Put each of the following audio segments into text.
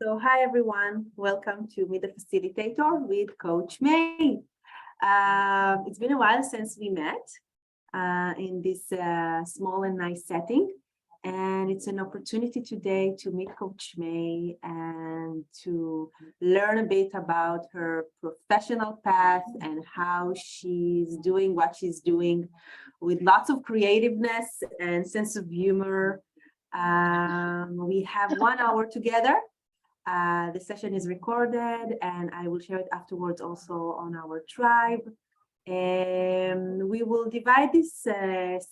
So hi everyone, welcome to Meet the Facilitator with Coach May. It's been a while since we met in this small and nice setting, and it's an opportunity today to meet Coach May and to learn a bit about her professional path and how she's doing what she's doing with lots of creativeness and sense of humor. We have 1 hour together. The session is recorded and I will share it afterwards also on our tribe. We will divide this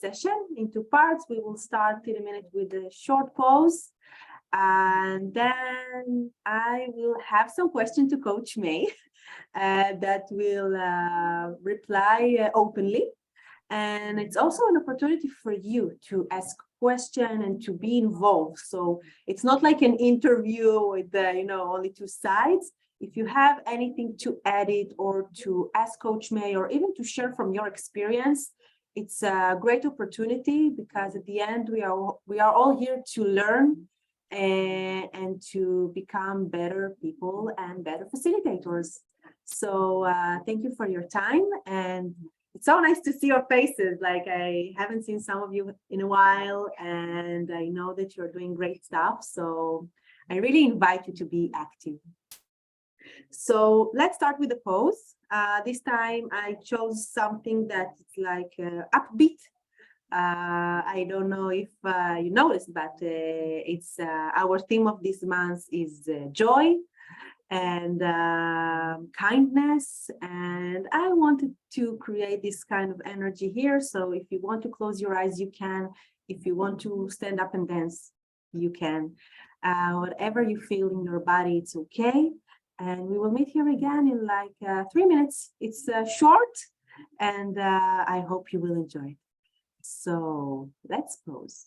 session into parts. We will start in a minute with a short pause, and then I will have some questions to Coach May that will reply openly. And it's also an opportunity for you to ask questions and to be involved. So it's not like an interview with only two sides. If you have anything to edit or to ask Coach May or even to share from your experience, it's a great opportunity because at the end we are all here to learn and to become better people and better facilitators. So thank you for your time, and it's so nice to see your faces. Like, I haven't seen some of you in a while, and I know that you're doing great stuff. So I really invite you to be active. So let's start with the pose. This time I chose something that's like upbeat. I don't know if you noticed, but it's our theme of this month is joy and kindness, and I wanted to create this kind of energy here. So if you want to close your eyes, you can. If you want to stand up and dance, you can. Whatever you feel in your body, it's okay. And we will meet here again in like 3 minutes. It's short, and I hope you will enjoy it. So let's pose.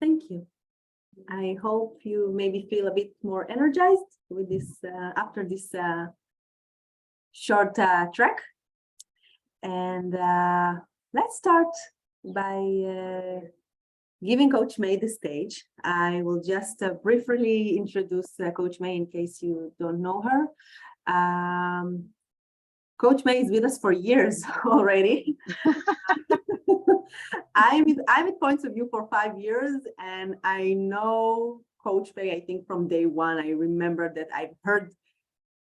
Thank you. I hope you maybe feel a bit more energized with this after this short track. And let's start by giving Coach May the stage. I will just briefly introduce Coach May in case you don't know her. Coach May is with us for years already. I'm at Points of View for 5 years, and I know Coach May, I think from day one. I remember that I've heard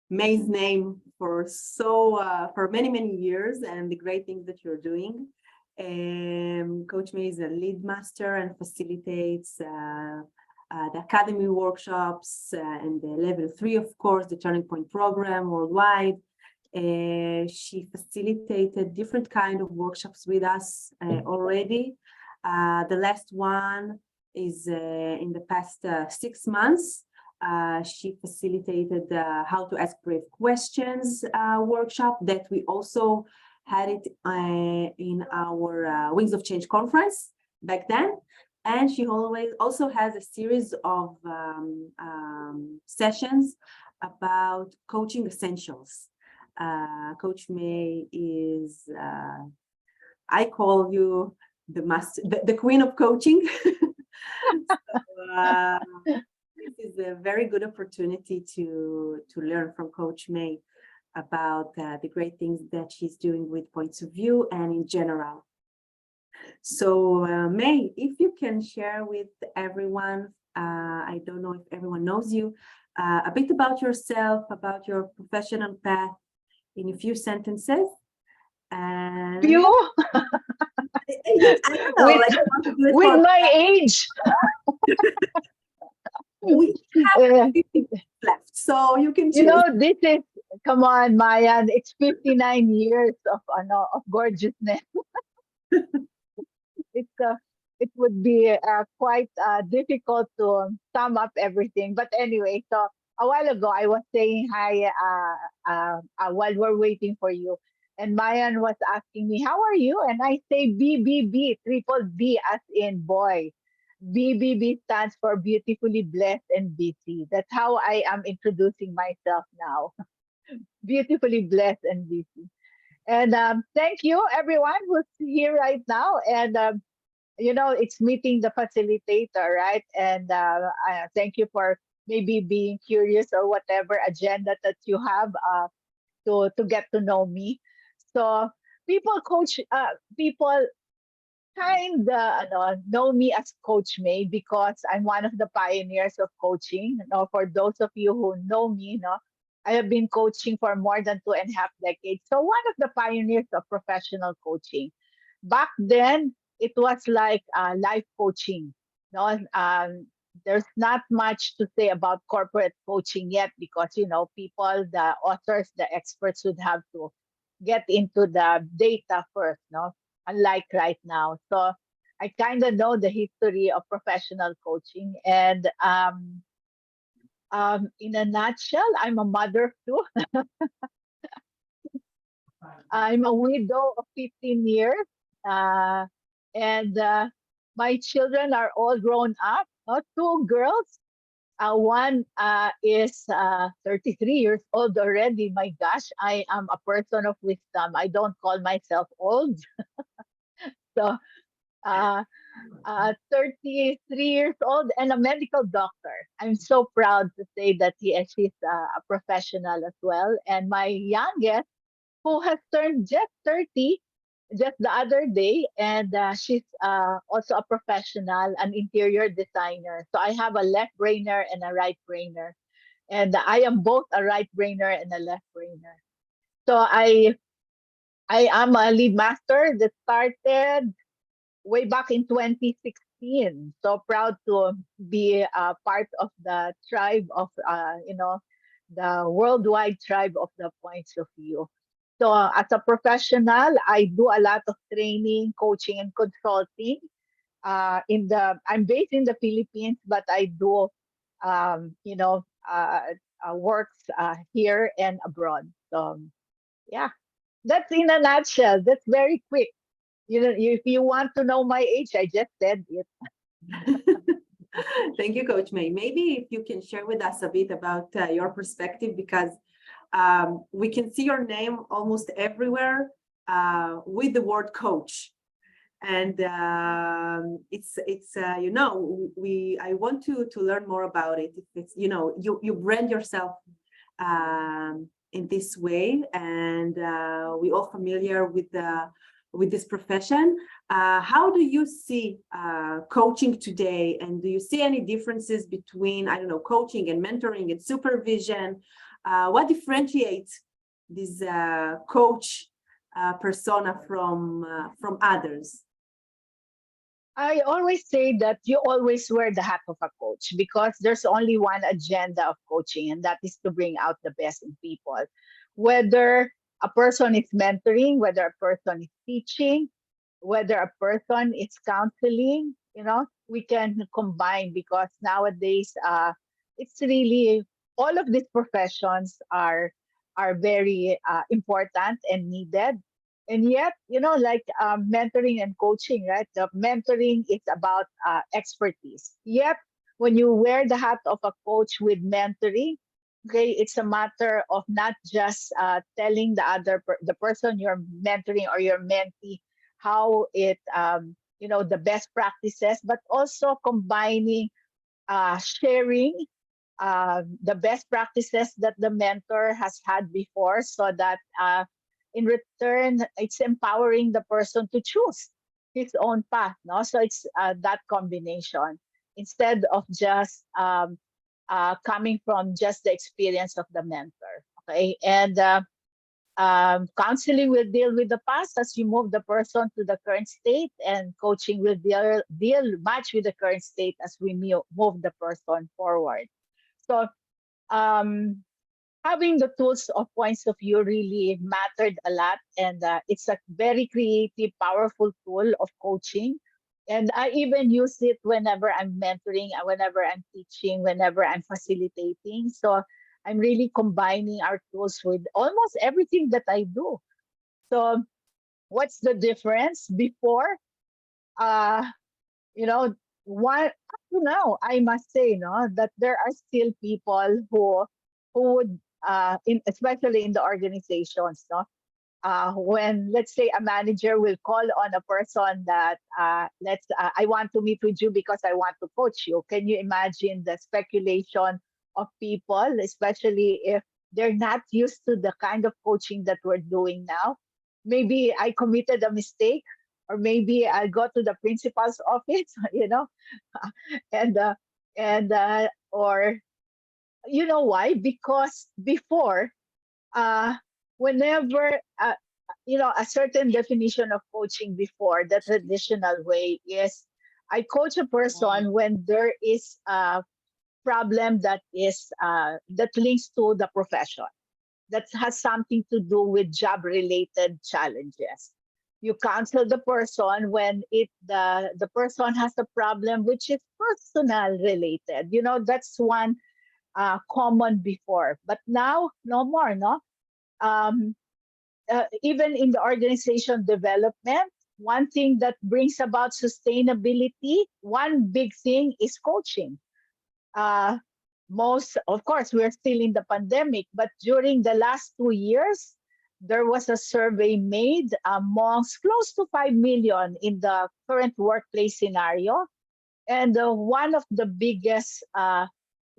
May's name for many years, and the great things that you're doing. Coach May is a lead master and facilitates the academy workshops and the level 3, of course, the Turning Point program worldwide. She facilitated different kind of workshops with us already. The last one is in the past 6 months. She facilitated how to ask brave questions workshop that we also had it in our Wings of Change conference back then. And she also has a series of sessions about coaching essentials. Coach May is, I call you the queen of coaching. So, this is a very good opportunity to learn from Coach May about the great things that she's doing with Points of View and in general. So May, if you can share with everyone, I don't know if everyone knows you, a bit about yourself, about your professional path in a few sentences. And You? I don't know, with my age. We have 50 left, so you can choose. You know, this is, come on, Mayan, it's 59 years of gorgeousness. It would be quite difficult to sum up everything. But anyway, so a while ago, I was saying hi while we're waiting for you. And Mayan was asking me, how are you? And I say BBB, triple B as in boy. BBB stands for beautifully blessed and busy. That's how I am introducing myself now. Beautifully blessed and busy. And thank you, everyone who's here right now. And you know, it's meeting the facilitator, right? And thank you for maybe being curious or whatever agenda that you have to get to know me. So people kind of know me as Coach May because I'm one of the pioneers of coaching. You know, for those of you who know me, you know, I have been coaching for more than 2.5 decades. So one of the pioneers of professional coaching. Back then, it was like life coaching. No, there's not much to say about corporate coaching yet because you know people, the authors, the experts would have to get into the data first. No, unlike right now. So I kind of know the history of professional coaching, and in a nutshell, I'm a mother too. I'm a widow of 15 years, uh, and my children are all grown up. Two girls. One is 33 years old already. My gosh, I am a person of wisdom. I don't call myself old. So, uh, 33 years old and a medical doctor. I'm so proud to say that she's a professional as well. And my youngest, who has turned just 30 just the other day, and she's also a professional, an interior designer. So I have a left brainer and a right brainer. And I am both a right brainer and a left brainer. So I am a lead master that started way back in 2016. So proud to be a part of the tribe of, the worldwide tribe of the Points of View. So as a professional, I do a lot of training, coaching, and consulting. I'm based in the Philippines, but I do, um, you know, uh, works here and abroad. So yeah, that's in a nutshell. That's very quick. You know, if you want to know my age, I just said it. Thank you, Coach May. Maybe if you can share with us a bit about your perspective, because we can see your name almost everywhere with the word coach. And it's you know, I want to learn more about it. It's, you know, you brand yourself in this way, and we all familiar with this profession. How do you see coaching today, and do you see any differences between, I don't know, coaching and mentoring and supervision? What differentiates this coach persona from others? I always say that you always wear the hat of a coach because there's only one agenda of coaching, and that is to bring out the best in people. Whether a person is mentoring, whether a person is teaching, whether a person is counseling, we can combine because nowadays it's really all of these professions are very important and needed. And yet, like mentoring and coaching, right? The mentoring is about expertise. Yet, when you wear the hat of a coach with mentoring, okay, it's a matter of not just telling the person you're mentoring or your mentee how the best practices, but also combining, sharing the best practices that the mentor has had before, so that in return, it's empowering the person to choose his own path. No, so it's that combination instead of just coming from just the experience of the mentor. Okay, and counseling will deal with the past as you move the person to the current state, and coaching will deal much with the current state as we move the person forward. So um, having the tools of points of view really mattered a lot, and it's a very creative, powerful tool of coaching. And I even use it whenever I'm mentoring, whenever I'm teaching, whenever I'm facilitating. So I'm really combining our tools with almost everything that I do. So what's the difference? Before, uh, you know, one up to now, I must say, no, that there are still people who would, especially in the organizations, no, when let's say a manager will call on a person that I want to meet with you because I want to coach you. Can you imagine the speculation of people, especially if they're not used to the kind of coaching that we're doing now? Maybe I committed a mistake, or maybe I'll go to the principal's office, and or why? Because before, uh, whenever a certain definition of coaching before, the traditional way is I coach a person when there is a problem that links to the profession, that has something to do with job related challenges. You counsel the person when the person has a problem which is personal related. That's one common before, but now no more. No, um, even in the organization development, one thing that brings about sustainability, one big thing is coaching. Uh, most, of course, we're still in the pandemic, but during the last 2 years, there was a survey made amongst close to 5 million in the current workplace scenario. And one of the biggest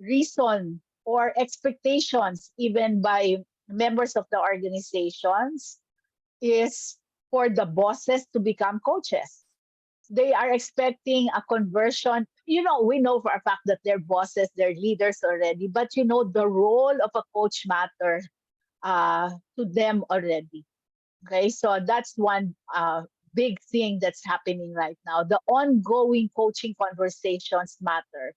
reason or expectations, even by members of the organizations, is for the bosses to become coaches. They are expecting a conversion. We know for a fact that they're bosses, they're leaders already, but the role of a coach matter to them already. Okay, so that's one big thing that's happening right now. The ongoing coaching conversations matter.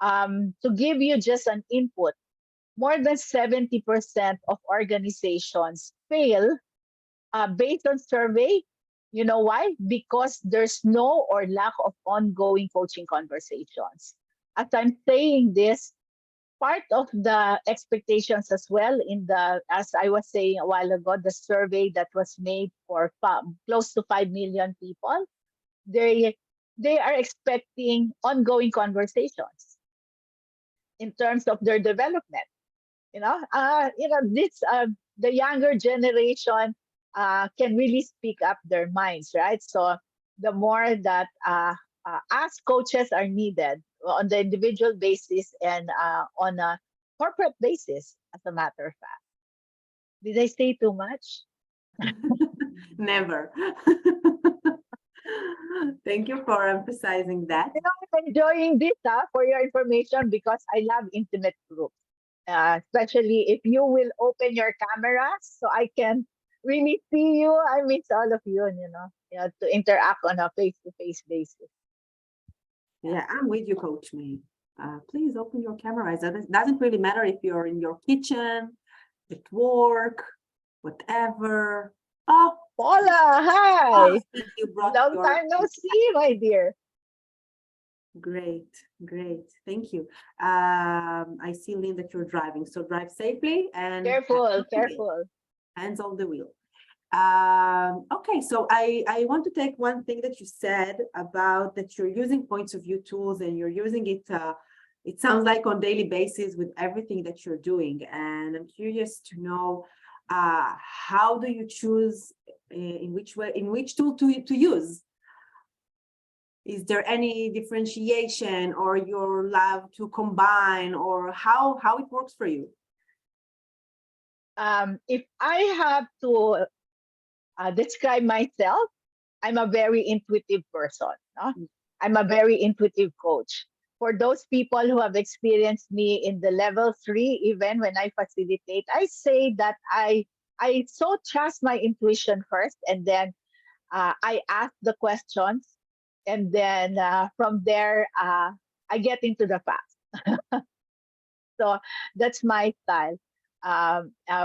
To give you just an input, more than 70% of organizations fail based on survey. You know why? Because there's no or lack of ongoing coaching conversations. As I'm saying this, part of the expectations as well as I was saying a while ago, the survey that was made for close to 5 million people, they they are expecting ongoing conversations in terms of their development. This the younger generation can really speak up their minds, right? So the more that us coaches are needed on the individual basis and on a corporate basis, as a matter of fact. Did I say too much? Never. Thank you for emphasizing that. I'm enjoying this for your information because I love intimate groups. Especially if you will open your camera so I can really see you. I miss all of you, to interact on a face-to-face basis. Yeah, I'm with you, Coach May. Please open your cameras. It doesn't really matter if you're in your kitchen, at work, whatever. Oh, Paula, hi. you brought Long your time no see, my dear. great, great. Thank you. I see, Lynn, that you're driving, so drive safely and Careful, careful. hands on the wheel. Okay, so I want to take one thing that you said about that you're using points of view tools and you're using it, it sounds like on daily basis with everything that you're doing. And I'm curious to know, how do you choose in which tool to use? Is there any differentiation or your love to combine, or how it works for you? If I have to describe myself, I'm a very intuitive person. No? I'm a very intuitive coach. For those people who have experienced me in the level 3, even when I facilitate, I say that I so trust my intuition first, and then I ask the questions, and then from there I get into the facts. So that's my style.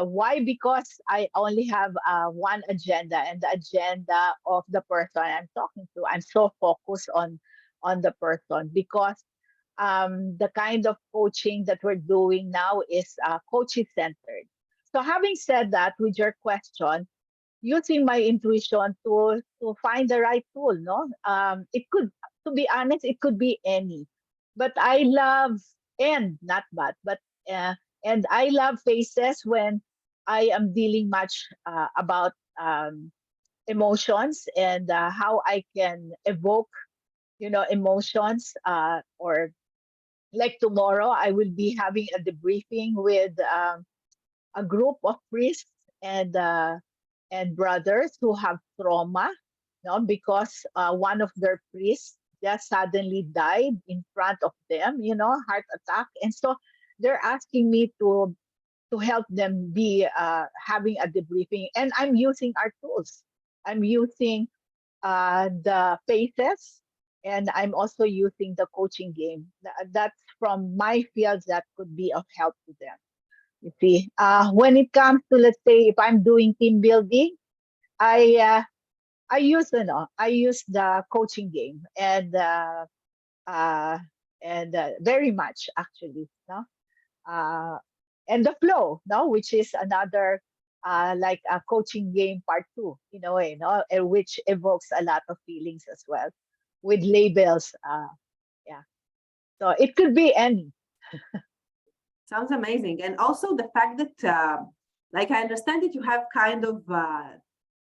Why? Because I only have one agenda, and the agenda of the person I'm talking to. I'm so focused on the person because the kind of coaching that we're doing now is coaching centered. So having said that, with your question, using my intuition to find the right tool, no, it could, to be honest, it could be any, but I love, and not but uh, and I love faces when I am dealing much about emotions, and how I can evoke, emotions, or like tomorrow I will be having a debriefing with a group of priests and brothers who have trauma, no, because one of their priests just suddenly died in front of them, heart attack, and so they're asking me to help them be having a debriefing, and I'm using our tools. I'm using the faces, and I'm also using the coaching game. That's from my field that could be of help to them. You see, when it comes to, let's say, if I'm doing team building, I uh, I use the coaching game, uh, and very much actually, no, uh, and the flow, no, which is another like a coaching game part two in a way, no, and which evokes a lot of feelings as well, with labels. Yeah, so it could be any. Sounds amazing. And also the fact that, like, I understand that you have kind of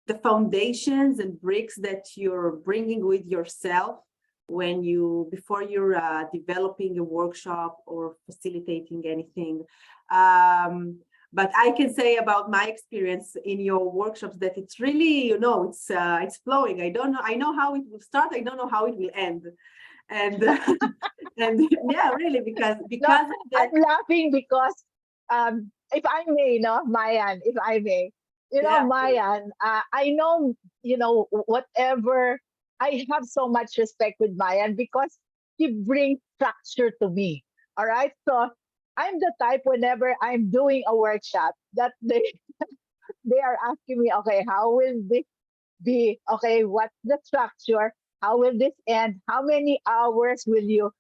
the foundations and bricks that you're bringing with yourself when before you're developing a workshop or facilitating anything. But I can say about my experience in your workshops that it's really, it's flowing. I don't know. I know how it will start. I don't know how it will end. And and yeah, really, because No, of that. I'm laughing because if I may, no, Mayan, if I may, Yeah, Mayan, I know, whatever. I have so much respect with Mayan because she brings structure to me. All right, so I'm the type whenever I'm doing a workshop that they are asking me, okay, how will this be? Okay, what's the structure? How will this end? How many hours will you,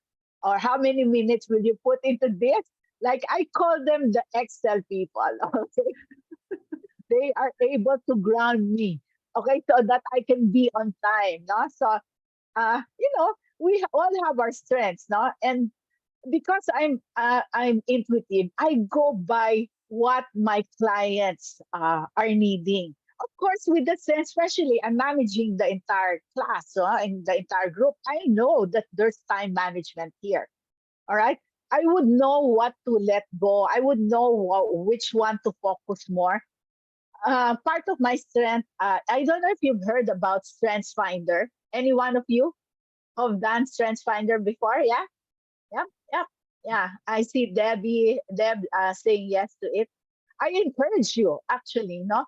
or how many minutes will you put into this? Like I call them the Excel people. Okay, they are able to ground me. Okay, so that I can be on time. No, so we all have our strengths. No, and because I'm intuitive, I go by what my clients are needing. Of course, with the sense, especially I'm managing the entire class, and the entire group. I know that there's time management here. All right. I would know what to let go. I would know which one to focus more. part of my strength, I don't know if you've heard about Strengths Finder. Any one of you have done Strengths Finder before? Yeah, yeah, yeah, yeah. I see Deb saying yes to it. I encourage you actually, no,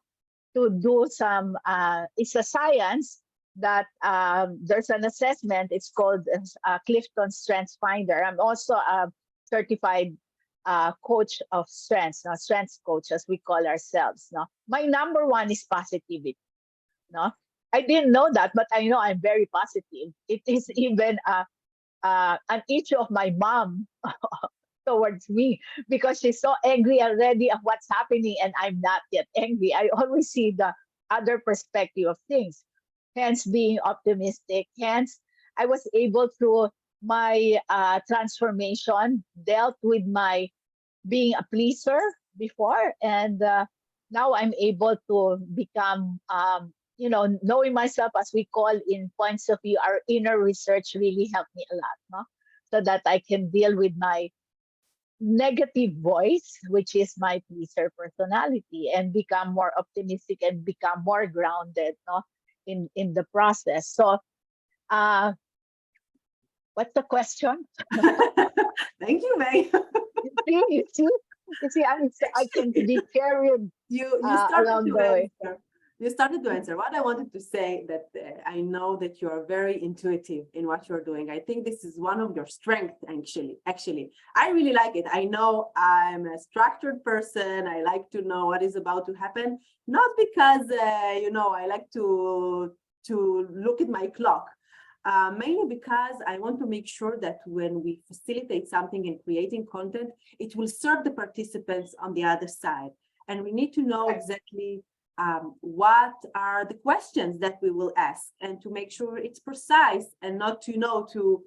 to do some. It's a science that there's an assessment. It's called Clifton Strengths Finder. I'm also a certified coach of strengths, no, strengths coach as we call ourselves. No, my number one is positivity. No, I didn't know that, but I know I'm very positive. It is even an issue of my mom towards me because she's so angry already of what's happening and I'm not yet angry. I always see the other perspective of things. Hence being optimistic. Hence I was able through my transformation dealt with my being a pleaser before and now I'm able to become knowing myself as we call in points of view. Our inner research really helped me a lot, no? So that I can deal with my negative voice, which is my pleaser personality, and become more optimistic and become more grounded, no, in the process. So uh what's the question? Thank you, May. You see, I can be carried You started along to the way. answer. You started to answer. What I wanted to say that I know that you are very intuitive in what you're doing. I think this is one of your strengths, actually. Actually, I really like it. I know I'm a structured person. I like to know what is about to happen, not because I like to look at my clock. Mainly because I want to make sure that when we facilitate something in creating content, it will serve the participants on the other side. And we need to know exactly what are the questions that we will ask and to make sure it's precise and not to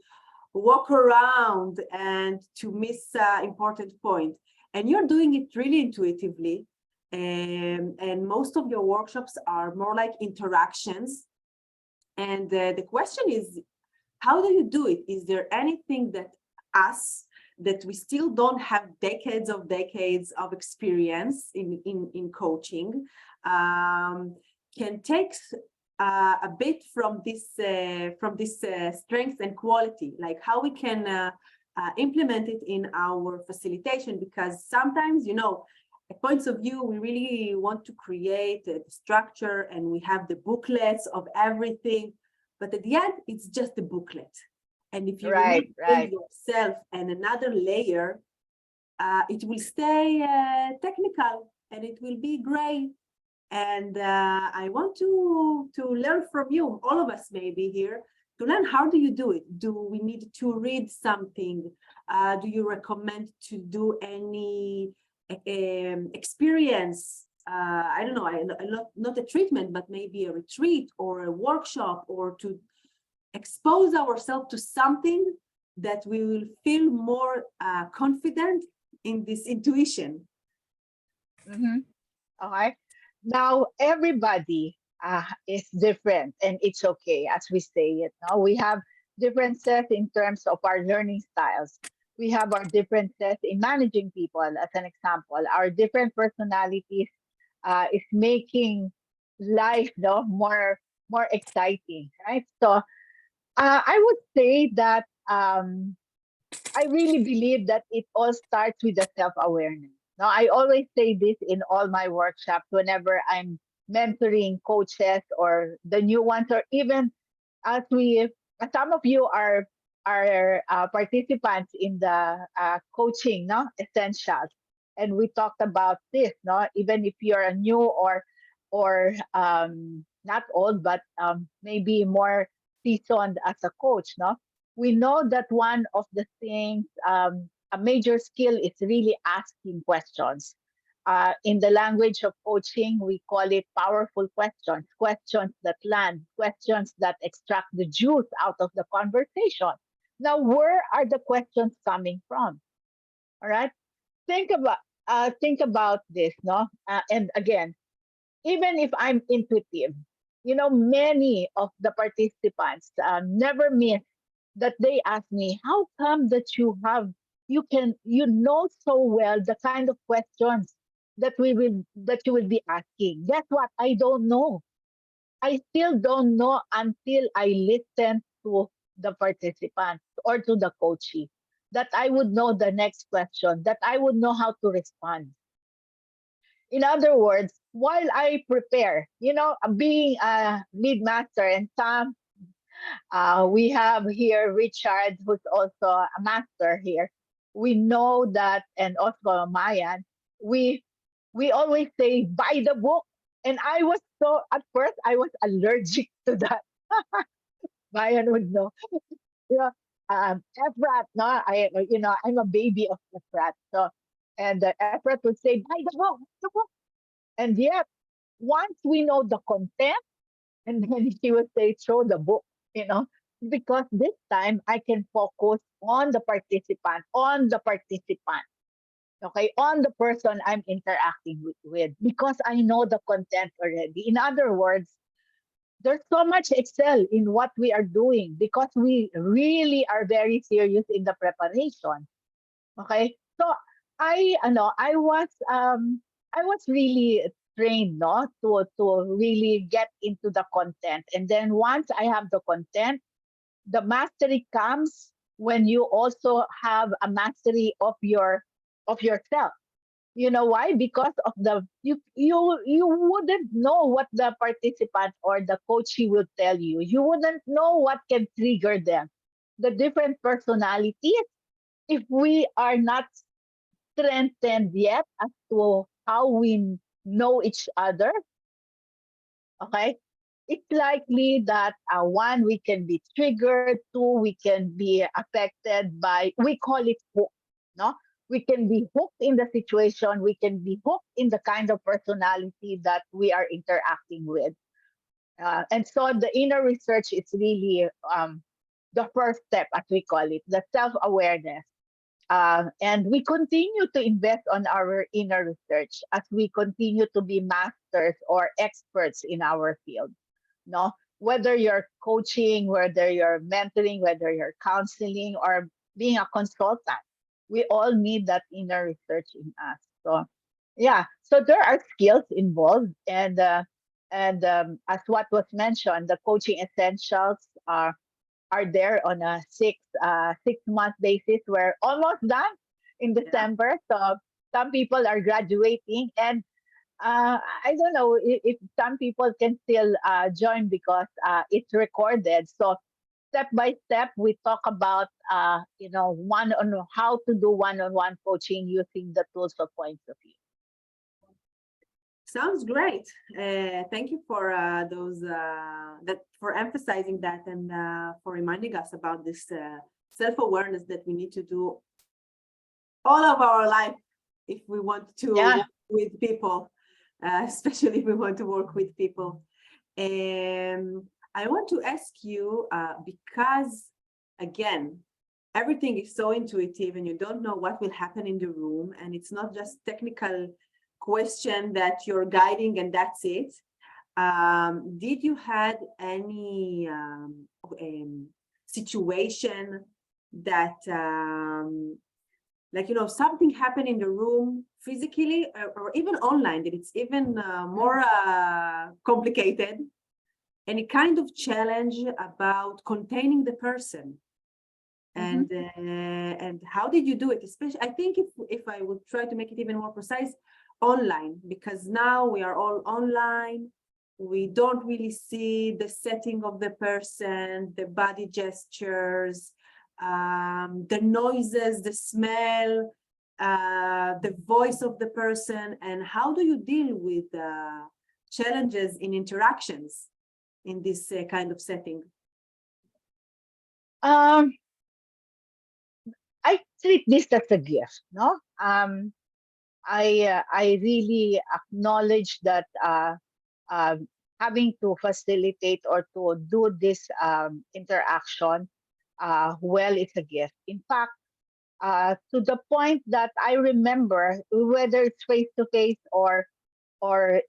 walk around and to miss important point. And you're doing it really intuitively. And most of your workshops are more like interactions. And the question is, how do you do it? Is there anything that we still don't have decades of experience in coaching can take a bit from this strength and quality, like how we can implement it in our facilitation? Because sometimes, at points of view, we really want to create a structure and we have the booklets of everything, but at the end, it's just a booklet. And if you Right, remove right. yourself and another layer, it will stay technical and it will be gray. And I want to learn from you, all of us maybe here, to learn how do you do it? Do we need to read something? Do you recommend to do any experience? I don't know, not a treatment, but maybe a retreat or a workshop, or to expose ourselves to something that we will feel more confident in this intuition. Mm-hmm. Okay. Now everybody is different, and it's okay as we say it. Now we have differences in terms of our learning styles. We have our differences in managing people, as an example. Our different personalities is making life, no, more exciting, right? So I would say that I really believe that it all starts with the self-awareness. Now, I always say this in all my workshops whenever I'm mentoring coaches or the new ones, or even as some of you are participants in the coaching, no, essentials, and we talked about this, no, even if you're a new or not old, but maybe more seasoned as a coach, no, we know that one of the things, a major skill is really asking questions. In the language of coaching, we call it powerful questions, questions that land, questions that extract the juice out of the conversation. Now, where are the questions coming from? All right. Think about this, no? And again, even if I'm intuitive, many of the participants never miss that they ask me, how come that you know so well the kind of questions that you will be asking. Guess what? I don't know. I still don't know until I listen to the participant or to the coachee, that I would know the next question, that I would know how to respond. In other words, while I prepare, being a lead master, and Sam, we have here Richard, who's also a master here. We know that, and also Mayan, we we always say buy the book. And I was so, at first I was allergic to that. Mayan would know. You know, Efrat, no, I'm a baby of Efrat. So, and Efrat would say, buy the book, buy the book. And yet, once we know the content, and then she would say, throw the book, you know, because this time I can focus on the participant, okay, on the person I'm interacting with, because I know the content already. In other words, there's so much excel in what we are doing because we really are very serious in the preparation. Okay, so I was really trained, no, to really get into the content, and then once I have the content, the mastery comes when you also have a mastery of yourself. You know why? Because of you wouldn't know what the participant or the coachee will tell you. You wouldn't know what can trigger them. The different personalities, if we are not strengthened yet as to how we know each other, okay, it's likely that one, we can be triggered, two, we can be affected by, we call it hook, no? We can be hooked in the situation, we can be hooked in the kind of personality that we are interacting with. And so the inner research is really the first step, as we call it, the self-awareness. And we continue to invest on our inner research as we continue to be masters or experts in our field. No, whether you're coaching, whether you're mentoring, whether you're counseling, or being a consultant, we all need that inner research in us. So, yeah. So there are skills involved, and as what was mentioned, the coaching essentials are there on a 6 month basis. We're almost done in Yeah. December. So some people are graduating, and I don't know if some people can still join because it's recorded. So step by step, we talk about one on how to do one-on-one coaching using the tools of points of view. Sounds great. Thank you for for emphasizing that, and for reminding us about this self-awareness that we need to do all of our life if we want to work with people, especially if we want to work with people. I want to ask you, because again, everything is so intuitive and you don't know what will happen in the room, and it's not just technical question that you're guiding and that's it. Did you had any situation that something happened in the room physically or even online, that it's even more complicated, any kind of challenge about containing the person? And how did you do it? Especially, I think if I would try to make it even more precise, online, because now we are all online. We don't really see the setting of the person, the body gestures, the noises, the smell, the voice of the person. And how do you deal with challenges in interactions in this kind of setting? I treat this as a gift, no? I really acknowledge that having to facilitate or to do this interaction well is a gift. In fact, to the point that I remember, whether it's face to face or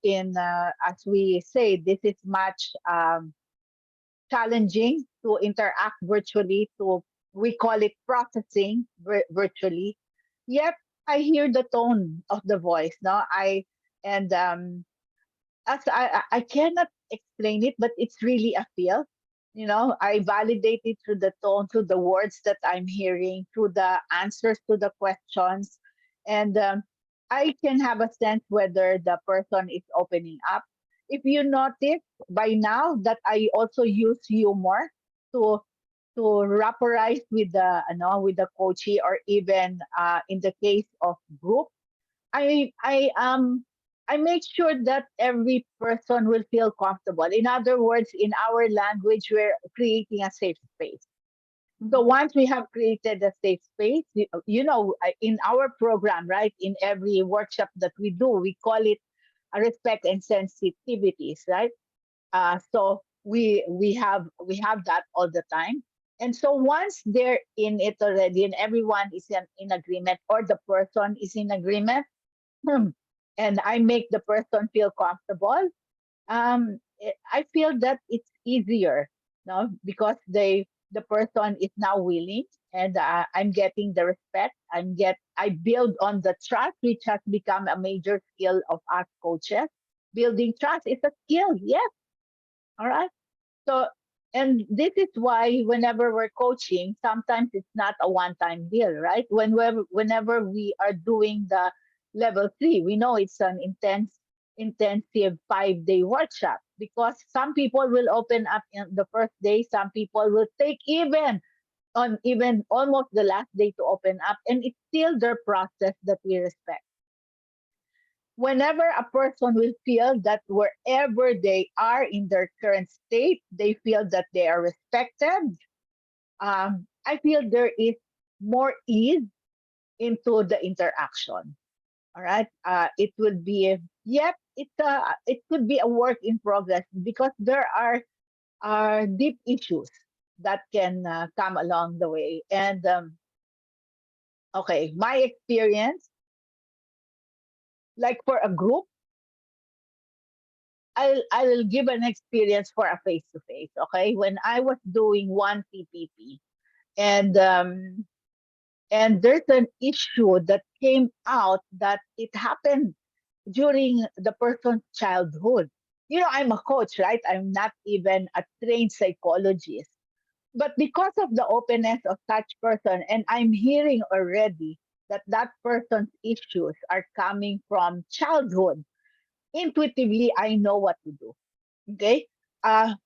in as we say, this is much challenging to interact virtually. We call it processing virtually. Yet I hear the tone of the voice. No, and as I cannot explain it, but it's really a feel. You know, I validate it through the tone, through the words that I'm hearing, through the answers to the questions, and I can have a sense whether the person is opening up. If you notice by now that I also use humor to rapporize with the with the coachee, or even in the case of group, I make sure that every person will feel comfortable. In other words, in our language, we're creating a safe space. So Mhm. once we have created a safe space, in our program, right, in every workshop that we do, we call it a respect and sensitivities, right? So we have that all the time. And so once they're in it already, and everyone is in agreement, or the person is in agreement, and I make the person feel comfortable, I feel that it's easier, no, because the person is now willing, and I'm getting the respect. I build on the trust, which has become a major skill of us coaches. Building trust is a skill, yes. All right. So, and this is why whenever we're coaching, sometimes it's not a one-time deal, right? Whenever we are doing the level 3, we know it's an intensive 5-day workshop, because some people will open up in the first day, some people will take even almost the last day to open up, and it's still their process that we respect. Whenever a person will feel that wherever they are in their current state, they feel that they are respected, I feel there is more ease into the interaction. All right. It will be, yep, it could be a work in progress, because there are deep issues that can come along the way. And okay, my experience, like for a group, I'll give an experience for a face to face. Okay, when I was doing one PPP, and there's an issue that came out that it happened during the person's childhood. You know, I'm a coach, right? I'm not even a trained psychologist, but because of the openness of such person, and I'm hearing already that that person's issues are coming from childhood, intuitively I know what to do. Okay. And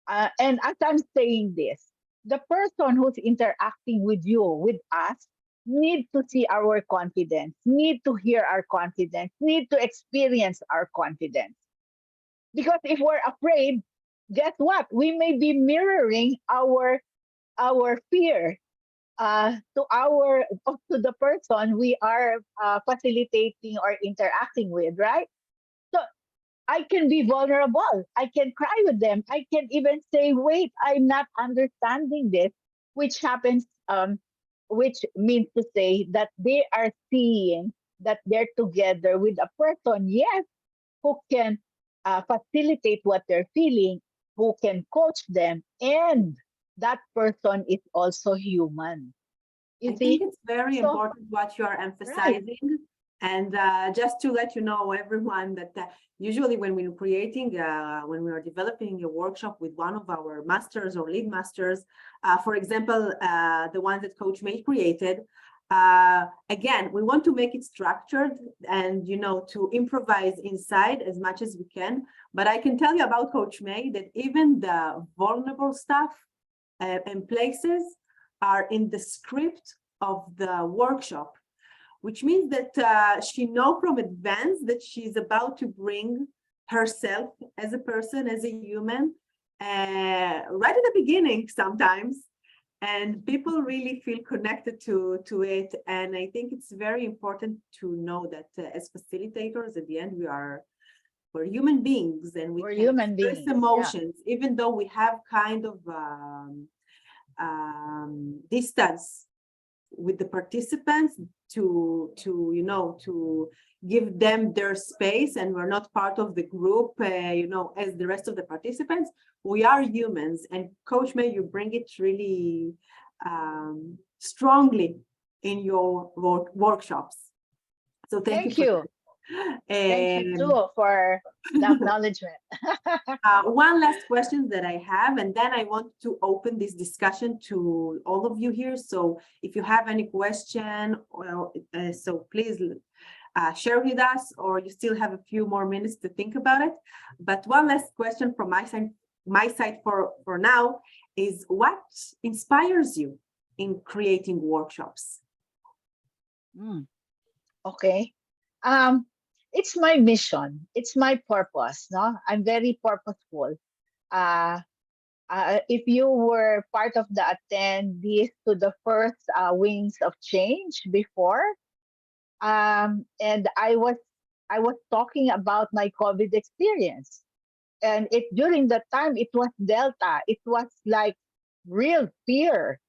as I'm saying this, the person who's interacting with you, with us, need to see our confidence, need to hear our confidence, need to experience our confidence. Because if we're afraid, guess what? We may be mirroring our fear to the person we are facilitating or interacting with, right? So I can be vulnerable. I can cry with them. I can even say, wait, I'm not understanding this, which happens, which means to say that they are seeing that they're together with a person, yes, who can facilitate what they're feeling, who can coach them, and that person is also human. I You think see? it's very So, important what you are right. emphasizing. And just to let you know, everyone, that usually when we're creating, when we are developing a workshop with one of our masters or lead masters, for example, the one that Coach May created, again, we want to make it structured and, to improvise inside as much as we can. But I can tell you about Coach May that even the vulnerable stuff and places are in the script of the workshop, which means that she knows from advance that she's about to bring herself as a person, as a human, right at the beginning sometimes. And people really feel connected to it. And I think it's very important to know that as facilitators, at the end, we're human beings, and we We're can human express beings. Yeah. emotions, even though we have kind of distance with the participants to give them their space, and we're not part of the group as the rest of the participants. We are humans, and Coach May, you bring it really strongly in your workshops. So thank you Thank for you. that. Thank you And too for the acknowledgement. one last question that I have, and then I want to open this discussion to all of you here. So if you have any question, well, so please share with us, or you still have a few more minutes to think about it. But one last question from my side for now is, what inspires you in creating workshops? Mm, okay. Um, it's my mission. It's my purpose. No, I'm very purposeful. Uh, if you were part of the attendees to the first Wings of Change before, and I was talking about my COVID experience, and it during that time it was Delta. It was like real fear,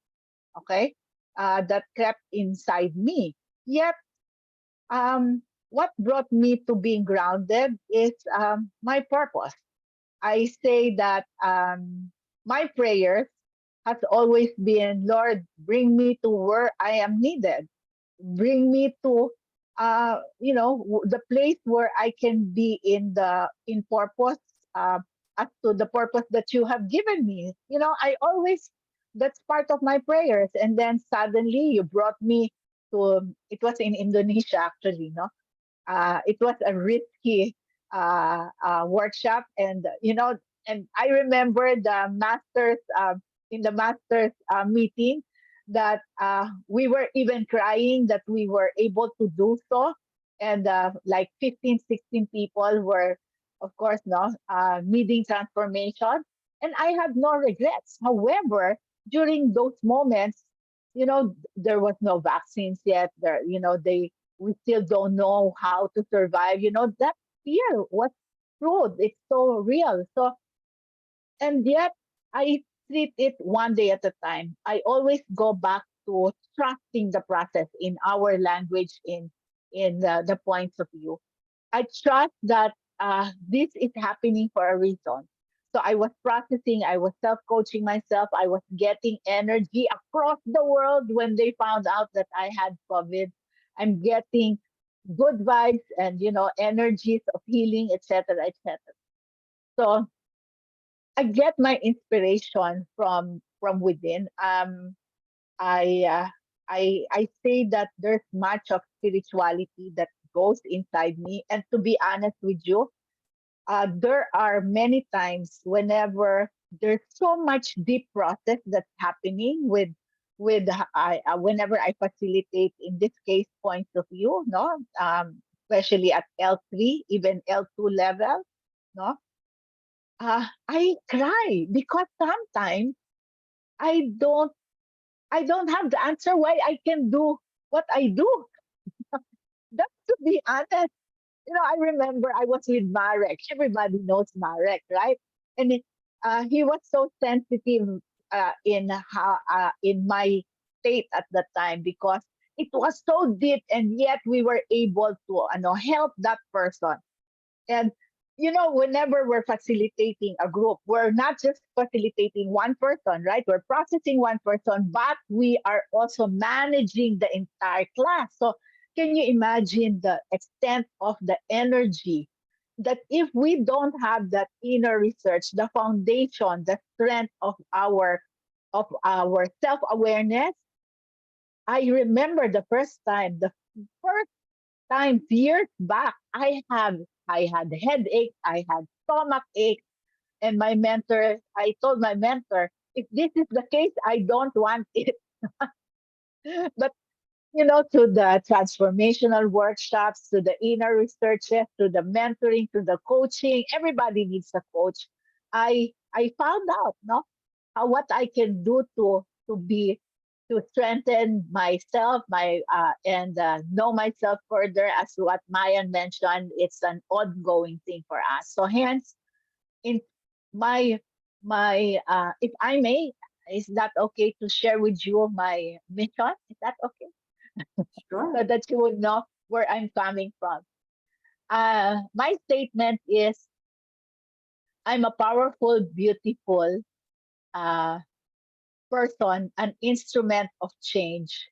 okay, that crept inside me. Yet, what brought me to being grounded is my purpose. I say that my prayers has always been, Lord, bring me to where I am needed. Bring me to, the place where I can be in purpose, uh, as to the purpose that you have given me. I always, that's part of my prayers. And then suddenly you brought me to, it was in Indonesia actually, no? It was a risky workshop, and and I remember the masters in the masters meeting that we were even crying that we were able to do so, and like 15, 16 people were, of course, no, needing transformation, and I had no regrets. However, during those moments, there was no vaccines yet. They we still don't know how to survive. That fear was true. It's so real. So, and yet I treat it one day at a time. I always go back to trusting the process in our language, in the points of view. I trust that this is happening for a reason. So I was processing, I was self coaching myself, I was getting energy across the world when they found out that I had COVID. I'm getting good vibes and energies of healing, etc., etc. So I get my inspiration from within. I I say that there's much of spirituality that goes inside me, and to be honest with you, there are many times whenever there's so much deep process that's happening with whenever I facilitate, in this case, points of view, no, especially at L3, even L2 level, no, I cry because sometimes I don't I don't have the answer why I can do what I do. That's to be honest. I remember I was with Marek. Everybody knows Marek, right? And he was so sensitive in my state at that time because it was so deep, and yet we were able to help that person. And whenever we're facilitating a group, we're not just facilitating one person, right? We're processing one person, but we are also managing the entire class. So can you imagine the extent of the energy that if we don't have that inner research, the foundation, the strength of our self-awareness? I remember the first time years back, I had headache, I had stomach ache, and I told my mentor, if this is the case, I don't want it. But to the transformational workshops, to the inner researches, to the mentoring, to the coaching, everybody needs a coach. I found out, no, what I can do to strengthen myself, and know myself further. As what Mayan mentioned, it's an ongoing thing for us. So hence, in my if I may, is that okay to share with you my mission? Is that okay? Sure. So that you would know where I'm coming from. My statement is, I'm a powerful, beautiful uh, person, an instrument of change,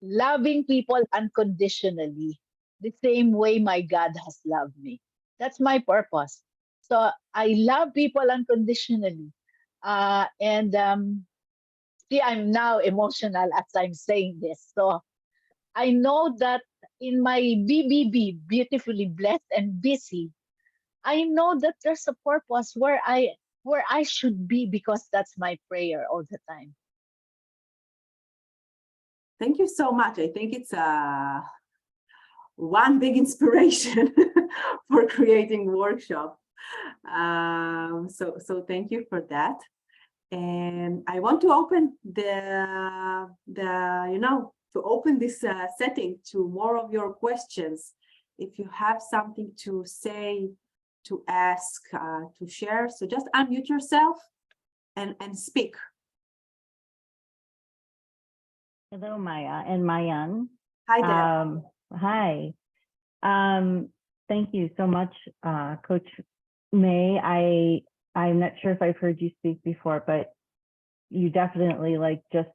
loving people unconditionally. the same way my God has loved me. That's my purpose. So I love people unconditionally. And see, I'm now emotional as I'm saying this. So I know that in my BBB, beautifully blessed and busy, I know that there's a purpose where I should be, because that's my prayer all the time. Thank you so much. I think it's one big inspiration for creating workshop. So thank you for that. And I want to open to open this setting to more of your questions. If you have something to say, to ask, to share, so just unmute yourself and speak. Hello, Maya and Mayan. Hi there. Hi. Thank you so much, Coach May. I'm not sure if I've heard you speak before, but you definitely just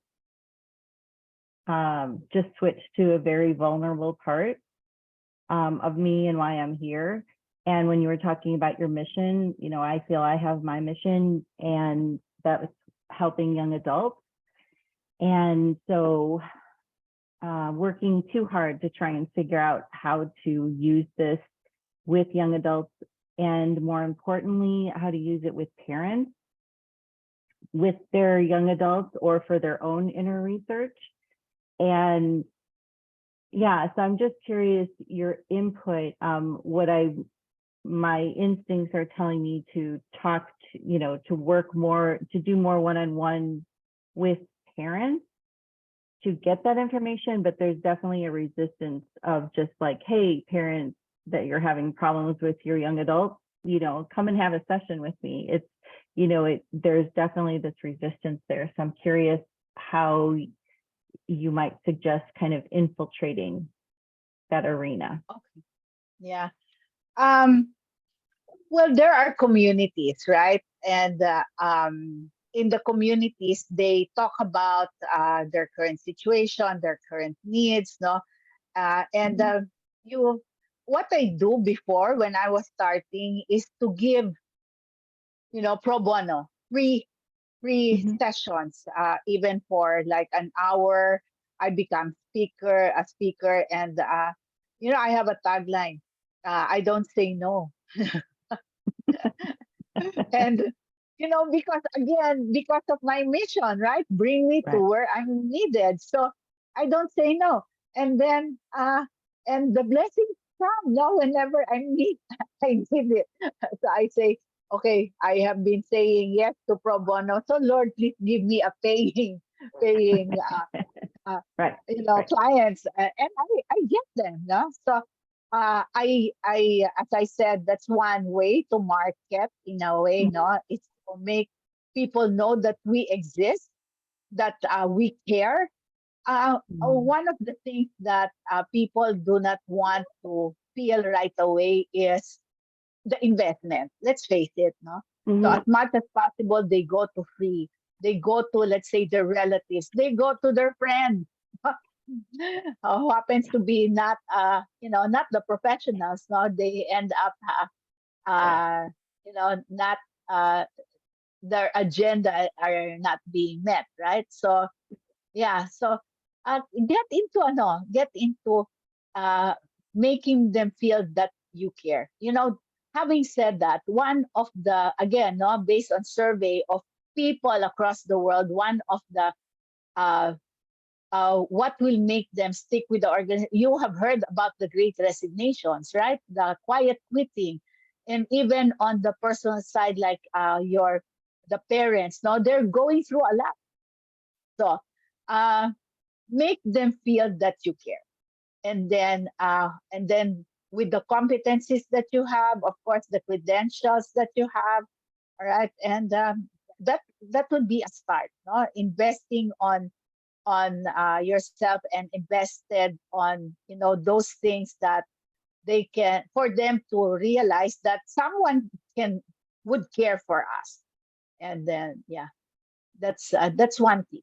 switched to a very vulnerable part of me and why I'm here. And when you were talking about your mission, I feel I have my mission, and that was helping young adults. And so working too hard to try and figure out how to use this with young adults, and more importantly, how to use it with parents, with their young adults, or for their own inner research. And yeah, so I'm just curious, your input. My instincts are telling me to talk to, to work more, to do more one-on-one with parents to get that information, but there's definitely a resistance of just hey, parents that you're having problems with your young adults, come and have a session with me. It's, there's definitely this resistance there. So I'm curious how you might suggest kind of infiltrating that arena. Okay. Yeah. Well, there are communities, right? And in the communities, they talk about their current situation, their current needs, no? And what I do before, when I was starting, is to give, pro bono, free sessions, even for like an hour. I become a speaker, and I have a tagline. I don't say no. And because of my mission, right? Bring me to Right. where I'm needed. So I don't say no. And then and the blessings come, no, whenever I need I need it. So I say, okay, I have been saying yes to pro bono. So Lord, please give me a paying Right. clients, and I get them, no? So as I said, that's one way to market, in a way, no? It's to make people know that we exist, that we care. One of the things that people do not want to feel right away is the investment. Let's face it, no? So as much as possible, they go to free. They go to, let's say, their relatives. They go to their friends who happens to be not, not the professionals. No, they end up, not their agenda are not being met, right? So yeah, so get into uh, making them feel that you care. Having said that, one of the, again, no, based on survey of people across the world, one of the uh, what will make them stick with the organization. You have heard about the great resignations, right? The quiet quitting. And even on the personal side, like the parents, no, they're going through a lot. So make them feel that you care. And then with the competencies that you have, of course, the credentials that you have, all right, and that would be a start, no? Investing on yourself, and invested on those things that they can, for them to realize that someone would care for us. And then that's one thing.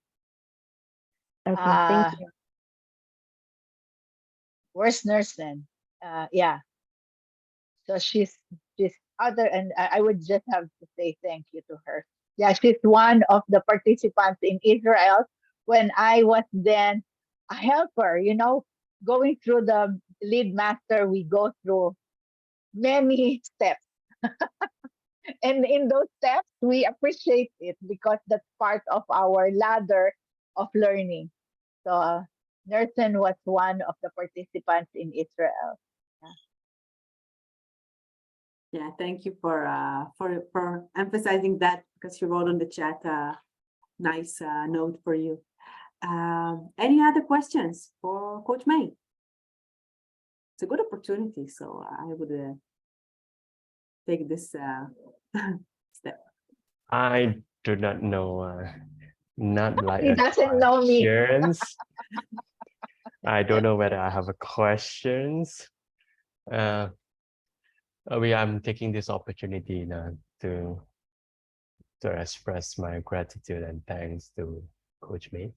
Okay, thank you. Where's Nursing? Yeah. So she's other, and I would just have to say thank you to her. Yeah, she's one of the participants in Israel when I was then a helper. Going through the lead master, we go through many steps, and in those steps, we appreciate it because that's part of our ladder of learning. So, Nersen was one of the participants in Israel. Yeah, thank you for emphasizing that, because you wrote on the chat a nice note for you. Any other questions for Coach May? It's a good opportunity, so I would take this step. I do not know, not like He a doesn't know me. questions. I don't know whether I have a questions. I'm taking this opportunity now to express my gratitude and thanks to Coach May.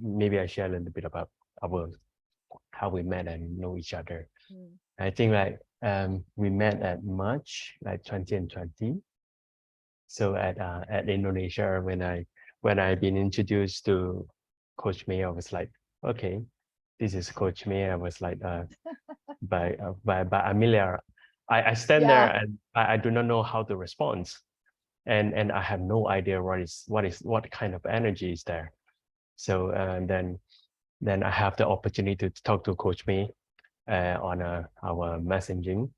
Maybe I share a little bit about how we met and know each other. I think we met at March 2020. So at Indonesia, when I've been introduced to Coach May, I was like, okay, this is Coach May. I was like, by Amelia. I stand there and I do not know how to respond, and I have no idea what kind of energy is there. So then I have the opportunity to talk to Coach May on our messaging,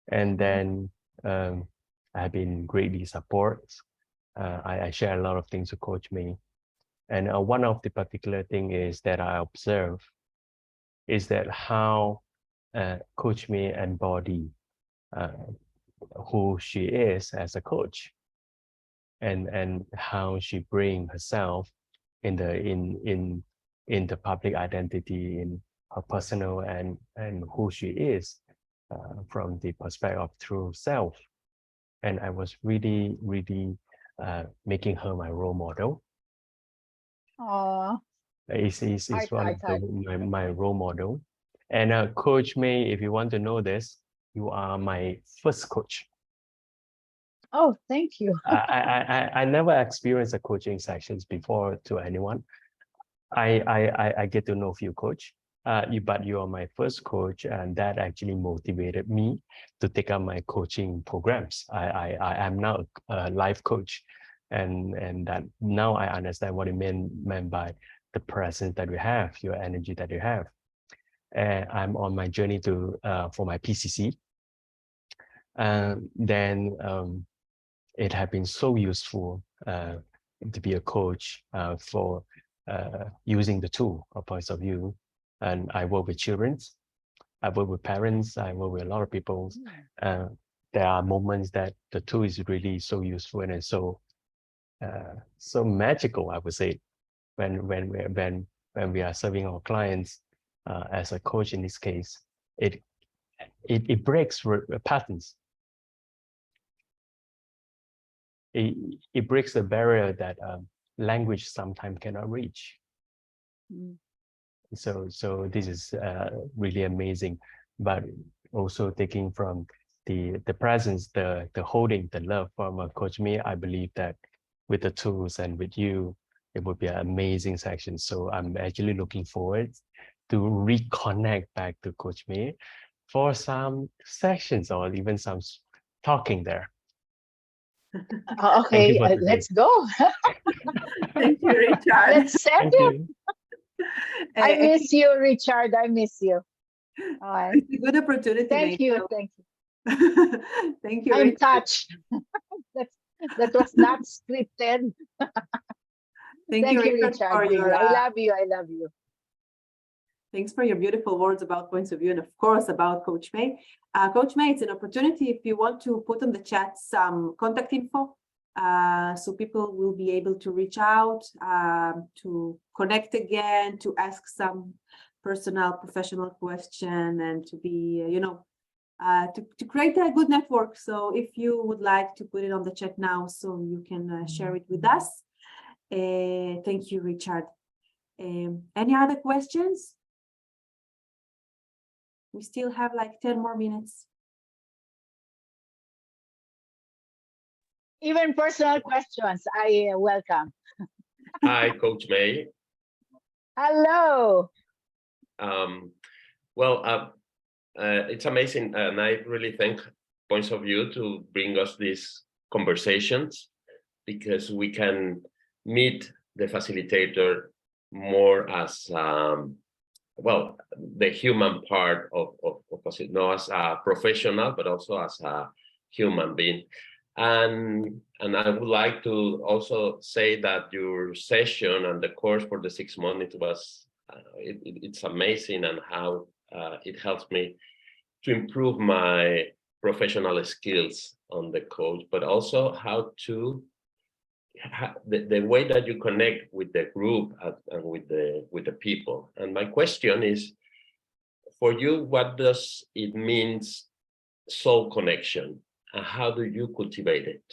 and then I've been greatly supported. I share a lot of things with Coach May, and one of the particular thing is that I observe is that how Coach May embody who she is as a coach, and how she bring herself in the public identity, in her personal and who she is from the perspective of true self. And I was really making her my role model. Aww. Is one of my role model. And Coach May, if you want to know this, you are my first coach. Oh, thank you. I never experienced a coaching sessions before to anyone. I get to know a few coach, but you are my first coach, and that actually motivated me to take up my coaching programs. I am now a life coach, and that now I understand what it meant by the presence that you have, your energy that you have. And I'm on my journey to for my PCC. Then it has been so useful to be a coach for using the tool or points of view. And I work with children, I work with parents, I work with a lot of people. There are moments that the tool is really so useful and it's so magical, I would say, when we are serving our clients as a coach in this case. It breaks patterns. It breaks the barrier that language sometimes cannot reach. So this is really amazing, but also taking from the presence, the holding, the love from Coach May. I believe that with the tools and with you, it would be an amazing section. So I'm actually looking forward to reconnect back to Coach May for some sessions or even some talking there. Okay, let's go. Thank you, Richard. Let's set it. I miss you, Richard. I miss you. It's a good opportunity. Thank you. Thank you. I'm Richard. touched. That was not scripted. Thank you, Richard, for your, I love you. I love you. Thanks for your beautiful words about points of view, and of course about Coach May. Coach May, it's an opportunity if you want to put on the chat some contact info, so people will be able to reach out, to connect again, to ask some personal, professional question, and to be, to create a good network. So if you would like to put it on the chat now, so you can share it with us. Thank you, Richard. Any other questions? We still have like 10 more minutes. Even personal questions, I welcome. Hi, Coach May. Hello. Well, it's amazing, and I really thank Points of View to bring us these conversations, because we can meet the facilitator more as well, the human part of not as a professional, but also as a human being. And I would like to also say that your session and the course for the 6 months, it was it's amazing, and how it helps me to improve my professional skills on the coach, but also how to the way that you connect with the group and with the people. And my question is, for you, what does it means soul connection, and how do you cultivate it?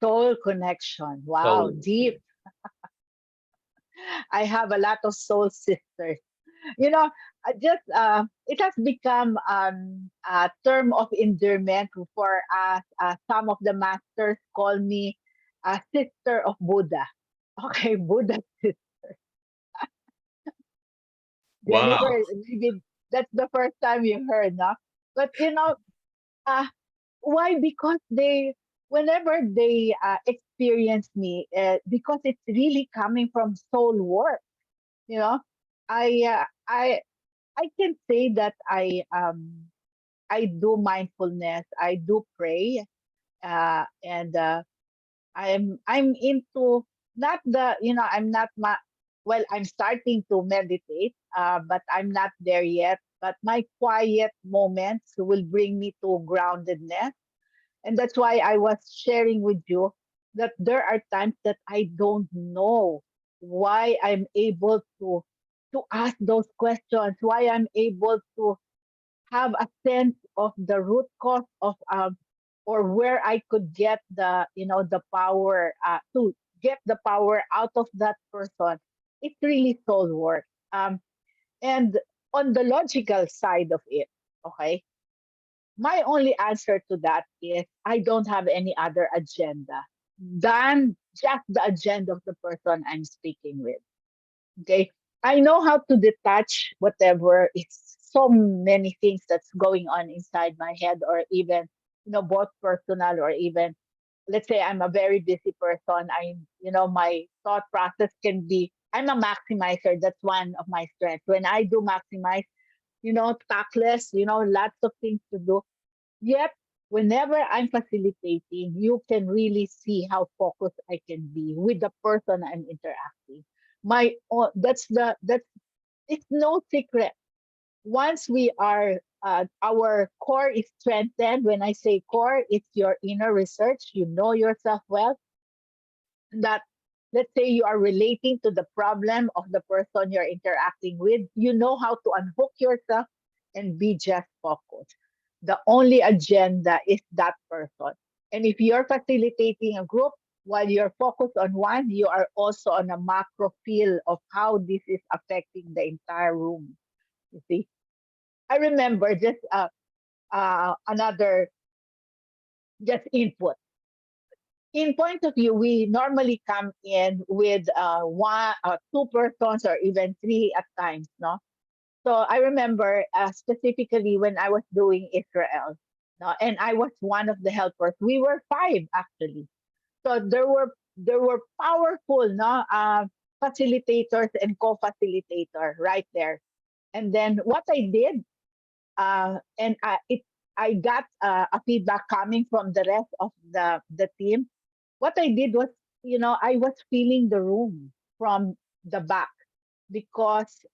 Soul connection. Wow, Soul. deep. I have a lot of soul sisters. You know, it has become a term of endearment for us. Some of the masters call me a sister of Buddha. Okay, Buddha sister. Yeah, you Wow. heard, maybe that's the first time you heard, no? But uh, why? Because whenever they experience me, because it's really coming from soul work. You know, I uh, I I can say that I do mindfulness, I do pray, and I'm into not the I'm not well, I'm starting to meditate, but I'm not there yet. But my quiet moments will bring me to groundedness, and that's why I was sharing with you that there are times that I don't know why I'm able to ask those questions, why I'm able to have a sense of the root cause of or where I could get the power to get the power out of that person. It's really soul work. And on the logical side of it, okay, my only answer to that is I don't have any other agenda than just the agenda of the person I'm speaking with. Okay. I know how to detach whatever. It's so many things that's going on inside my head, or even, both personal, or even, let's say I'm a very busy person. My thought process can be, I'm a maximizer. That's one of my strengths. When I do maximize, tactless, lots of things to do. Yet, whenever I'm facilitating, you can really see how focused I can be with the person I'm interacting. That's it's no secret. Once we are our core is strengthened. When I say core, it's your inner research. You know yourself well. That, let's say you are relating to the problem of the person you're interacting with. You know how to unhook yourself and be just focused. The only agenda is that person. And if you're facilitating a group, while you're focused on one, you are also on a macro feel of how this is affecting the entire room. You see, I remember just another just input. In point of view, we normally come in with one, two persons, or even three at times, no? So I remember specifically when I was doing Israel, no, and I was one of the helpers. We were five actually. So there were powerful, no, facilitators and co-facilitator right there. And then what I did, and I got a feedback coming from the rest of the team. What I did was, I was feeling the room from the back, because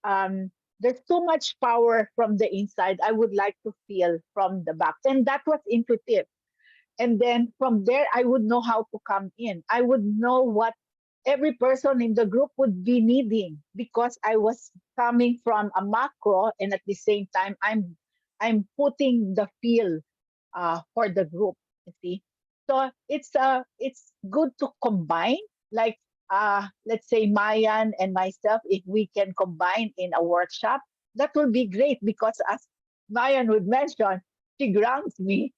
there's so much power from the inside. I would like to feel from the back, and that was intuitive. And then from there, I would know how to come in. I would know what every person in the group would be needing, because I was coming from a macro, and at the same time I'm putting the feel for the group. You see, so it's good to combine, like let's say Mayan and myself, if we can combine in a workshop, that will be great because as Mayan would mention, she grounds me.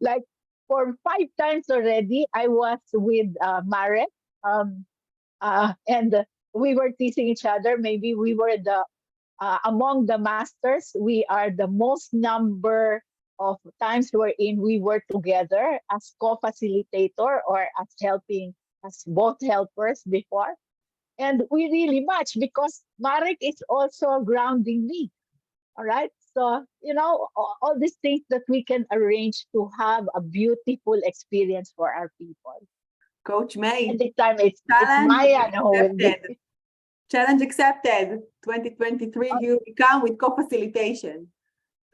Like for 5 times already, I was with Marek, um, and we were teasing each other. Maybe we were the among the masters, we are the most number of times wherein we were together as co-facilitator or as helping as both helpers before. And we really match because Marek is also grounding me. All right. So, all these things that we can arrange to have a beautiful experience for our people. Coach May, And this time it's challenge Maya who will be. accepted. Challenge accepted. 2023, you become with co-facilitation.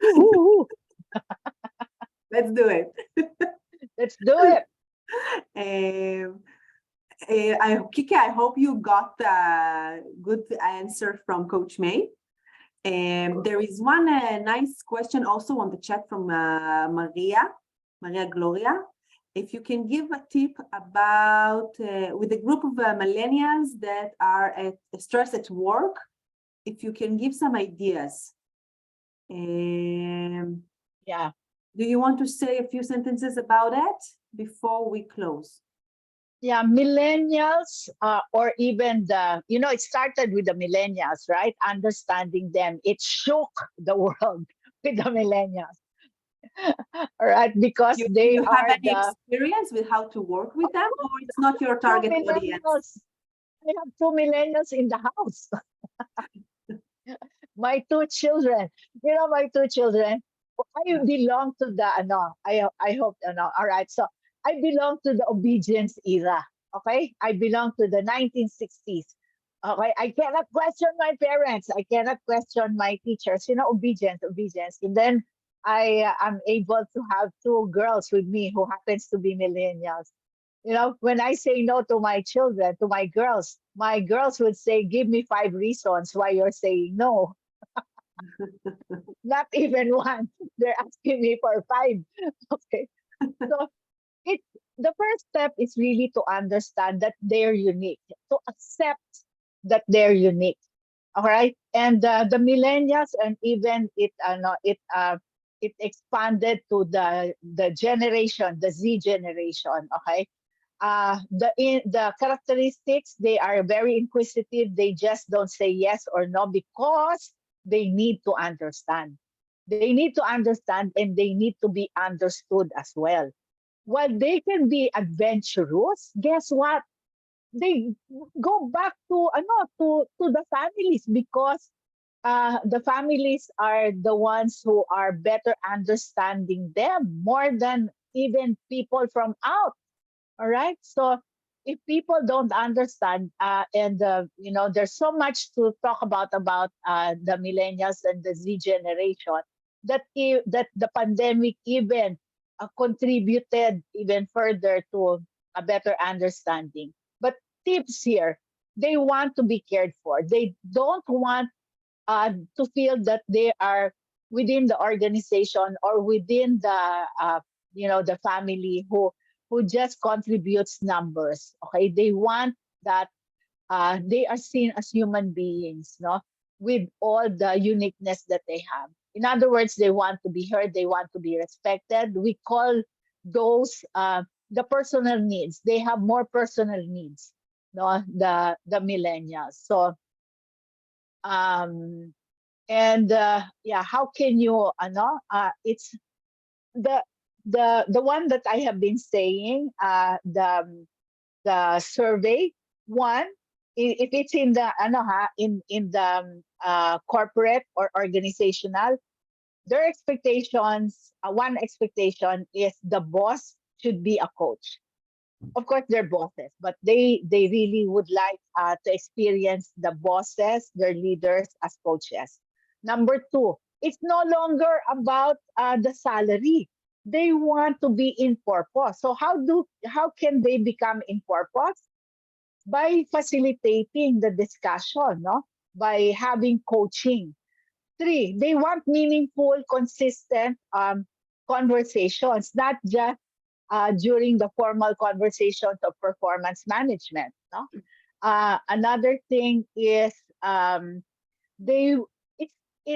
Woo-hoo-hoo. Let's do it. Let's do it. Kike, I hope you got a good answer from Coach May. There is one nice question also on the chat from Maria Gloria. If you can give a tip about with a group of millennials that are stressed at work, if you can give some ideas. Yeah. Do you want to say a few sentences about it before we close? Yeah, millennials, or even it started with the millennials, right? Understanding them, it shook the world with the millennials, all right? Because Do they you have are any experience with how to work with them, or it's not your target audience? I have 2 millennials in the house. My 2 children, my 2 children. I belong to the I hope all right. So I belong to the obedience era. Okay, I belong to the 1960s. Okay, I cannot question my parents. I cannot question my teachers. Obedience. And then I am able to have 2 girls with me who happens to be millennials. When I say no to my children, to my girls would say, "Give me 5 reasons why you're saying no." Not even one. They're asking me for 5. Okay. So the first step is really to understand that they're unique, to accept that they're unique. All right. And the millennials, and even it expanded to the generation, the Z generation. Okay. The characteristics, they are very inquisitive. They just don't say yes or no because they need to understand. They need to understand, and they need to be understood as well. While they can be adventurous, guess what? They go back to the families because the families are the ones who are better understanding them more than even people from out. All right. So if people don't understand, and there's so much to talk about the millennials and the Z generation, that the pandemic even contributed even further to a better understanding. But tips here: they want to be cared for. They don't want to feel that they are within the organization or within the family who just contributes numbers. Okay, they want that they are seen as human beings, no, with all the uniqueness that they have. In other words, they want to be heard, they want to be respected. We call those the personal needs. They have more personal needs, no, the millennials. So and yeah, how can you it's the the one that I have been saying, the survey one, if it's in the in the corporate or organizational, their expectations, one expectation is the boss should be a coach. Of course, they're bosses, but they really would like to experience the bosses, their leaders, as coaches. Number two, it's no longer about the salary. They want to be in purpose. So how can they become in purpose? By facilitating the discussion, no? By having coaching. 3, they want meaningful, consistent conversations, not just during the formal conversations of performance management. No? Another thing is they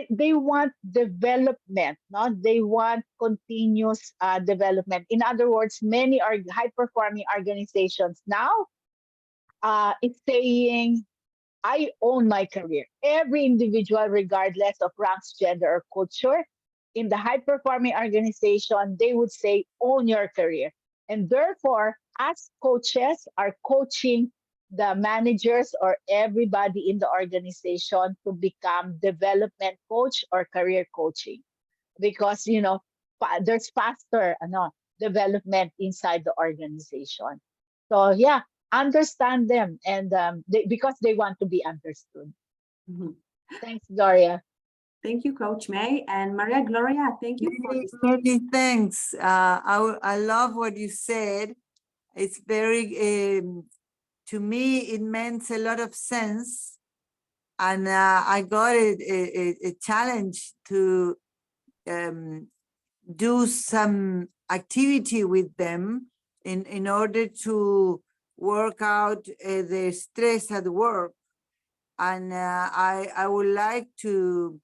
they want development, no? They want continuous development. In other words, many are high performing organizations now is saying, I own my career. Every individual, regardless of ranks, gender, or culture, in the high performing organization, they would say, own your career. And therefore, as coaches are coaching the managers or everybody in the organization to become development coach or career coaching. Because, there's faster development inside the organization. So, yeah, understand them and because they want to be understood. Mhm. Thanks, Gloria. Thank you, Coach May. And Maria Gloria, thank you for Many, this. many thanks. I love what you said. It's very, to me, it meant a lot of sense. And I got a challenge to do some activity with them in order to work out the stress at work. And I would like to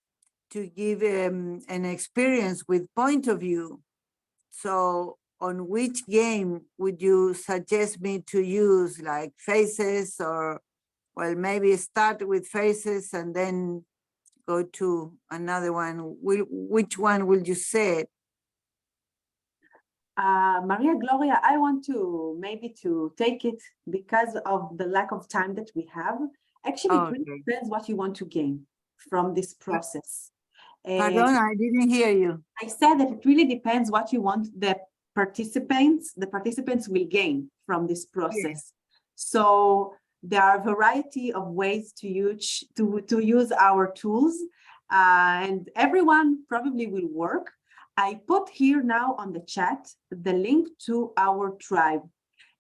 give an experience with point of view. So on which game would you suggest me to use, like faces, or, well, maybe start with faces and then go to another one? Which one will you say? Maria Gloria, I want to maybe to take it because of the lack of time that we have. Actually, it really Okay. depends what you want to gain from this process. Pardon, I didn't hear you. I said that it really depends what you want the participants will gain from this process. So there are a variety of ways to use our tools, and everyone probably will work. I put here now on the chat the link to our tribe,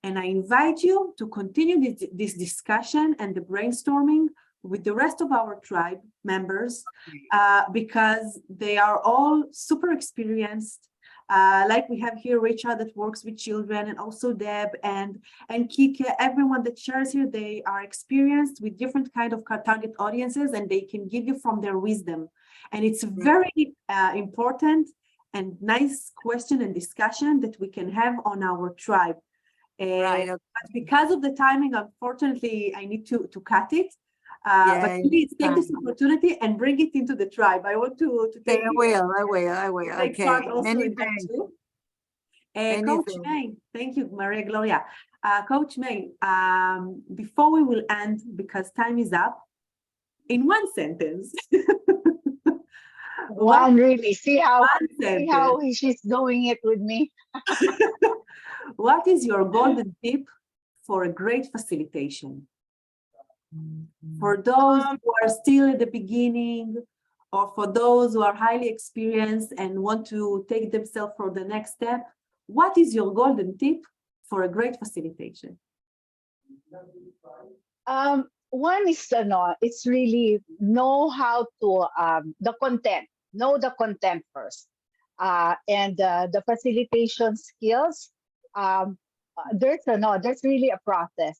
and I invite you to continue this discussion and the brainstorming with the rest of our tribe members, because they are all super experienced. Like we have here Richard that works with children, and also Deb and Kike, everyone that shares here, they are experienced with different kind of target audiences, and they can give you from their wisdom. And it's very important and nice question and discussion that we can have on our tribe. Right. Okay. But because of the timing, unfortunately, I need to cut it. Yeah, But please take this opportunity and bring it into the tribe. I want to take I will. take Okay. part also Many in that thanks. too. Many Coach thanks. May, thank you, Maria Gloria. Coach May, before we will end, because time is up, in one sentence. One really. See how sentence. she's doing it with me. What is your golden tip for a great facilitation? For those who are still at the beginning, or for those who are highly experienced and want to take themselves for the next step, what is your golden tip for a great facilitation? One is it's really know how to the content. Know the content first, and the facilitation skills. There's really a process,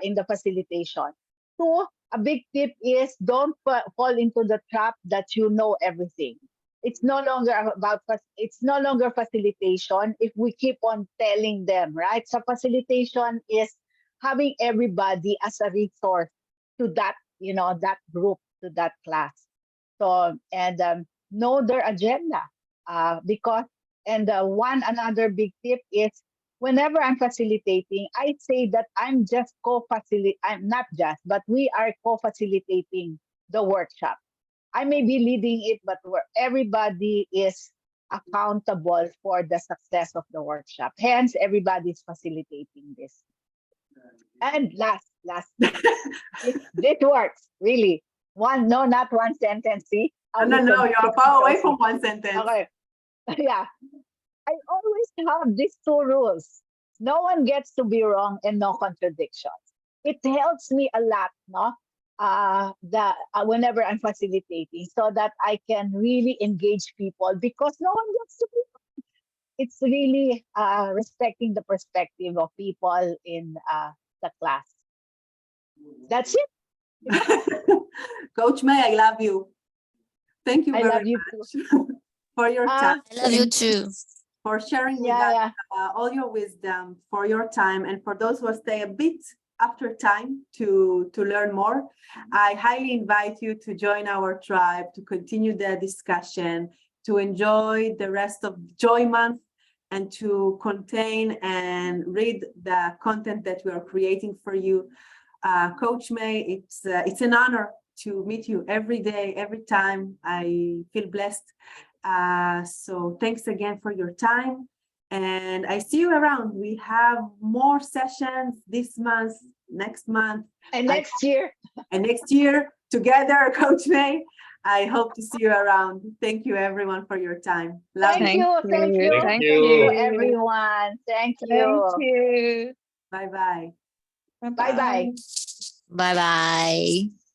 in the facilitation. Two, a big tip is don't fall into the trap that you know everything. It's no longer facilitation if we keep on telling them, right? So facilitation is having everybody as a resource to that, that group, to that class. So, and know their agenda, because, and one another big tip is, whenever I'm facilitating, I say that I'm not just, but we are co-facilitating the workshop. I may be leading it, but where everybody is accountable for the success of the workshop. Hence, everybody's facilitating this. And last, this works, really. Not one sentence, see? No, you're far away from one sentence. Okay. Yeah. I always have these two rules. No one gets to be wrong and no contradictions. It helps me a lot, no? Whenever I'm facilitating, so that I can really engage people, because no one gets to be wrong. It's really respecting the perspective of people in the class. That's it. Coach May, I love you. Thank you I very love you much too. for your time, I love you too. for sharing with Yeah, us yeah. all your wisdom, for your time, and for those who stay a bit after time to learn more. I highly invite you to join our tribe, to continue the discussion, to enjoy the rest of Joy Month, and to contain and read the content that we are creating for you. Coach May, it's an honor to meet you every day, every time. I feel blessed. So thanks again for your time. And I see you around. We have more sessions this month, next month, And next year. and next year together, Coach May. I hope to see you around. Thank you, everyone, for your time. Love Thank you. you. Thank you. Thank Thank you. you, everyone. Thank you. Thank you. Bye-bye. Bye-bye. Bye bye.